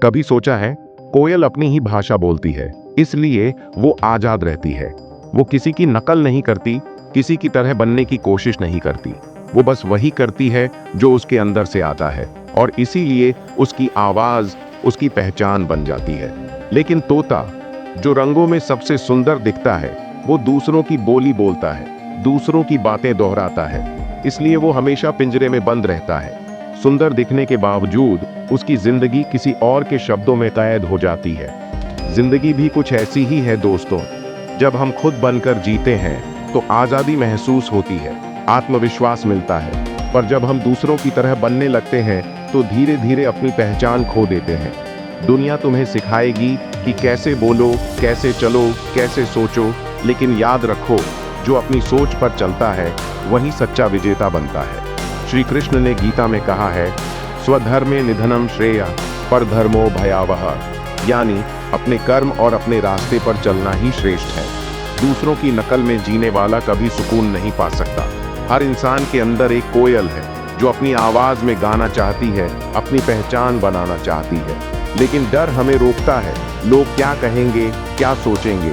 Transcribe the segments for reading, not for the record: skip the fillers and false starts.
कभी सोचा है, कोयल अपनी ही भाषा बोलती है, इसलिए वो आजाद रहती है। वो किसी की नकल नहीं करती, किसी की तरह बनने की कोशिश नहीं करती। वो बस वही करती है जो उसके अंदर से आता है, और इसीलिए उसकी आवाज उसकी पहचान बन जाती है। लेकिन तोता, जो रंगों में सबसे सुंदर दिखता है, वो दूसरों की बोली बोलता है, दूसरों की बातें दोहराता है। इसलिए वो हमेशा पिंजरे में बंद रहता है। सुंदर दिखने के बावजूद उसकी जिंदगी किसी और के शब्दों में कैद हो जाती है। जिंदगी भी कुछ ऐसी ही है दोस्तों। जब हम खुद बनकर जीते हैं तो आज़ादी महसूस होती है, आत्मविश्वास मिलता है। पर जब हम दूसरों की तरह बनने लगते हैं तो धीरे धीरे अपनी पहचान खो देते हैं। दुनिया तुम्हें सिखाएगी कि कैसे बोलो, कैसे चलो, कैसे सोचो, लेकिन याद रखो, जो अपनी सोच पर चलता है वही सच्चा विजेता बनता है। श्री कृष्ण ने गीता में कहा है, स्वधर्मे निधनम श्रेय परधर्मो भयावह, यानी अपने कर्म और अपने रास्ते पर चलना ही श्रेष्ठ है। दूसरों की नकल में जीने वाला कभी सुकून नहीं पा सकता। हर इंसान के अंदर एक कोयल है जो अपनी आवाज में गाना चाहती है, अपनी पहचान बनाना चाहती है। लेकिन डर हमें रोकता है। लोग क्या कहेंगे, क्या सोचेंगे,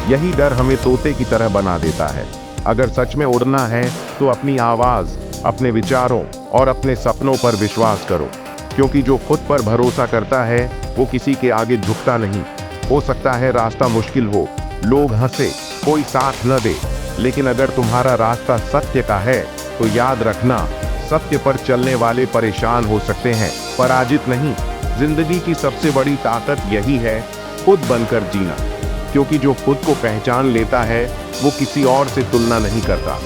यही डर हमें तोते की तरह बना देता है। अगर सच में उड़ना है तो अपनी आवाज, अपने विचारों और अपने सपनों पर विश्वास करो, क्योंकि जो खुद पर भरोसा करता है वो किसी के आगे झुकता नहीं। हो सकता है रास्ता मुश्किल हो, लोग हंसे, कोई साथ न दे, लेकिन अगर तुम्हारा रास्ता सत्य का है तो याद रखना, सत्य पर चलने वाले परेशान हो सकते हैं, पराजित नहीं। जिंदगी की सबसे बड़ी ताकत यही है, खुद बनकर जीना, क्योंकि जो खुद को पहचान लेता है वो किसी और से तुलना नहीं करता।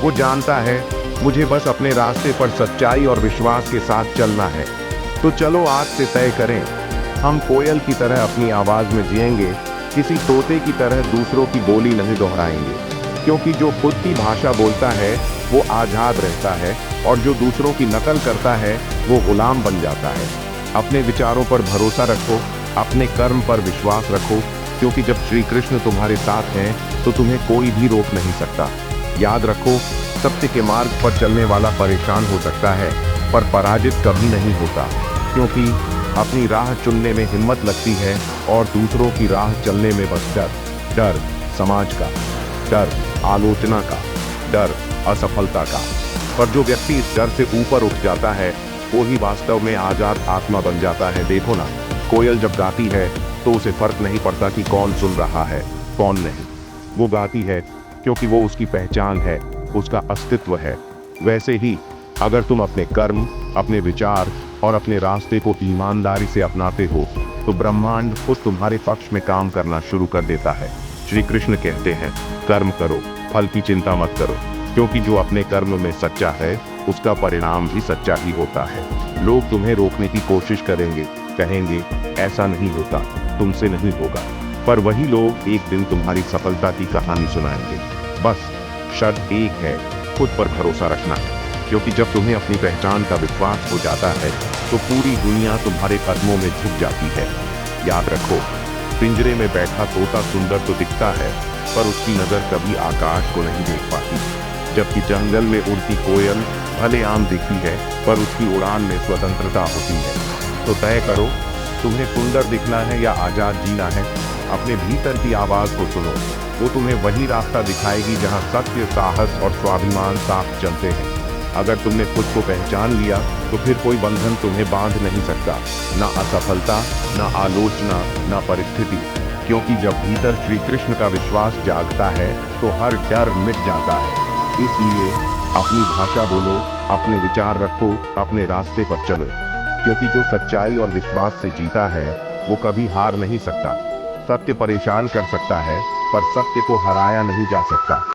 वो जानता है, मुझे बस अपने रास्ते पर सच्चाई और विश्वास के साथ चलना है। तो चलो आज से तय करें, हम कोयल की तरह अपनी आवाज में जिएंगे, किसी तोते की तरह दूसरों की बोली नहीं दोहराएंगे। क्योंकि जो खुद की भाषा बोलता है वो आजाद रहता है, और जो दूसरों की नकल करता है वो गुलाम बन जाता है। अपने विचारों पर भरोसा रखो, अपने कर्म पर विश्वास रखो, क्योंकि जब श्री कृष्ण तुम्हारे साथ हैं तो तुम्हें कोई भी रोक नहीं सकता। याद रखो, सत्य के मार्ग पर चलने वाला परेशान हो सकता है, पर पराजित कभी नहीं होता, क्योंकि अपनी राह चुनने में हिम्मत लगती है और दूसरों की राह चलने में बस डर समाज का, डर आलोचना का, डर असफलता का। पर जो व्यक्ति इस डर से ऊपर उठ जाता है वो ही वास्तव में आजाद आत्मा बन जाता है। देखो ना, कोयल जब गाती है तो उसे फर्क नहीं पड़ता कि कौन सुन रहा है, कौन नहीं। वो गाती है क्योंकि वो उसकी पहचान है, उसका अस्तित्व है। वैसे ही अगर तुम अपने कर्म, अपने विचार और अपने रास्ते को ईमानदारी से अपनाते हो तो ब्रह्मांड खुद तुम्हारे पक्ष में काम करना शुरू कर देता है। श्री कृष्ण कहते हैं, कर्म करो, फल की चिंता मत करो, क्योंकि जो अपने कर्म में सच्चा है उसका परिणाम भी सच्चा ही होता है। लोग तुम्हें रोकने की कोशिश करेंगे, कहेंगे ऐसा नहीं होता, तुमसे नहीं होगा, पर वही लोग एक दिन तुम्हारी सफलता की कहानी सुनाएंगे। बस शर्त एक है, खुद पर भरोसा रखना है, क्योंकि जब तुम्हें अपनी पहचान का विश्वास हो जाता है तो पूरी दुनिया तुम्हारे कदमों में झुक जाती है। याद रखो, पिंजरे में बैठा तोता सुंदर तो दिखता है, पर उसकी नजर कभी आकाश को नहीं देख पाती, जबकि जंगल में उड़ती कोयल भले आम दिखती है पर उसकी उड़ान में स्वतंत्रता होती है। तो तय करो, तुम्हें सुंदर दिखना है या आजाद जीना है। अपने भीतर की आवाज को सुनो, वो तुम्हें वही रास्ता दिखाएगी जहां सत्य, साहस और स्वाभिमान साथ चलते हैं। अगर तुमने खुद को पहचान लिया तो फिर कोई बंधन तुम्हें बांध नहीं सकता, ना असफलता, ना आलोचना, ना परिस्थिति, क्योंकि जब भीतर श्री कृष्ण का विश्वास जागता है तो हर डर मिट जाता है। इसलिए अपनी भाषा बोलो, अपने विचार रखो, अपने रास्ते पर चलो, क्योंकि जो सच्चाई और विश्वास से जीता है वो कभी हार नहीं सकता। सत्य परेशान कर सकता है पर सत्य को हराया नहीं जा सकता।